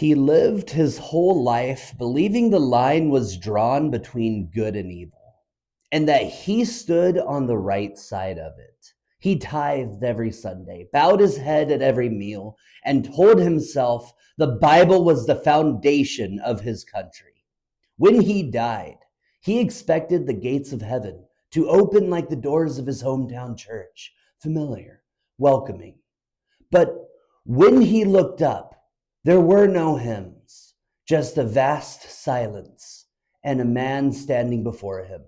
He lived his whole life believing the line was drawn between good and evil, and that he stood on the right side of it. He tithed every Sunday, bowed his head at every meal, and told himself the Bible was the foundation of his country. When he died, he expected the gates of heaven to open like the doors of his hometown church, familiar, welcoming. But when he looked up, there were no hymns, just a vast silence and a man standing before him,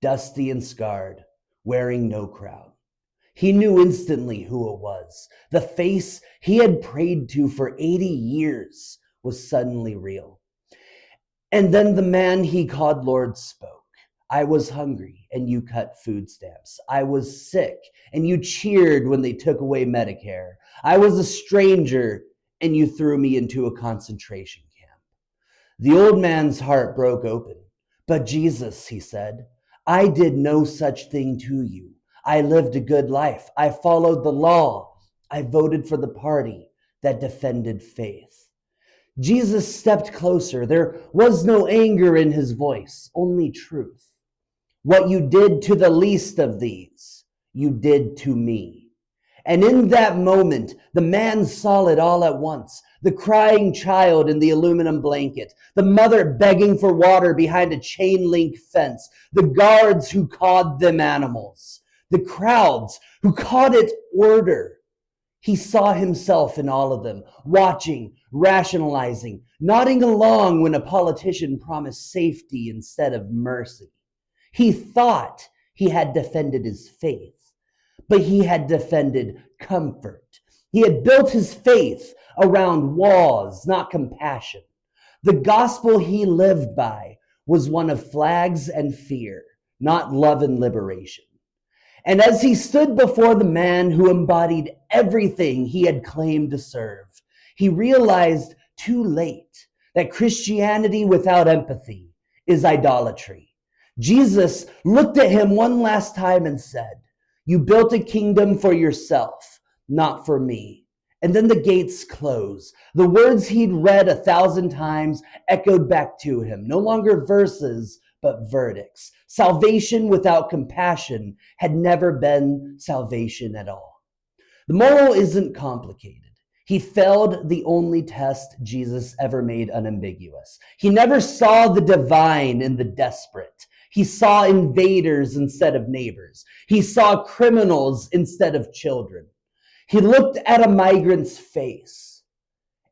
dusty and scarred, wearing no crown. He knew instantly who it was. The face he had prayed to for 80 years was suddenly real. And then the man he called Lord spoke. I was hungry and you cut food stamps. I was sick and you cheered when they took away Medicare. I was a stranger and you threw me into a concentration camp. The old man's heart broke open. But Jesus, he said, I did no such thing to you. I lived a good life. I followed the law. I voted for the party that defended faith. Jesus stepped closer. There was no anger in his voice, only truth. What you did to the least of these, you did to me. And in that moment, the man saw it all at once. The crying child in the aluminum blanket, the mother begging for water behind a chain link fence, the guards who called them animals, the crowds who called it order. He saw himself in all of them, watching, rationalizing, nodding along when a politician promised safety instead of mercy. He thought he had defended his faith, but he had defended comfort. He had built his faith around walls, not compassion. The gospel he lived by was one of flags and fear, not love and liberation. And as he stood before the man who embodied everything he had claimed to serve, he realized too late that Christianity without empathy is idolatry. Jesus looked at him one last time and said, you built a kingdom for yourself, not for me. And then the gates closed. The words he'd read 1,000 times echoed back to him, no longer verses, but verdicts. Salvation without compassion had never been salvation at all. The moral isn't complicated. He failed the only test Jesus ever made unambiguous. He never saw the divine in the desperate. He saw invaders instead of neighbors. He saw criminals instead of children. He looked at a migrant's face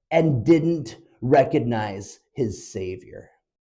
and didn't recognize his Savior.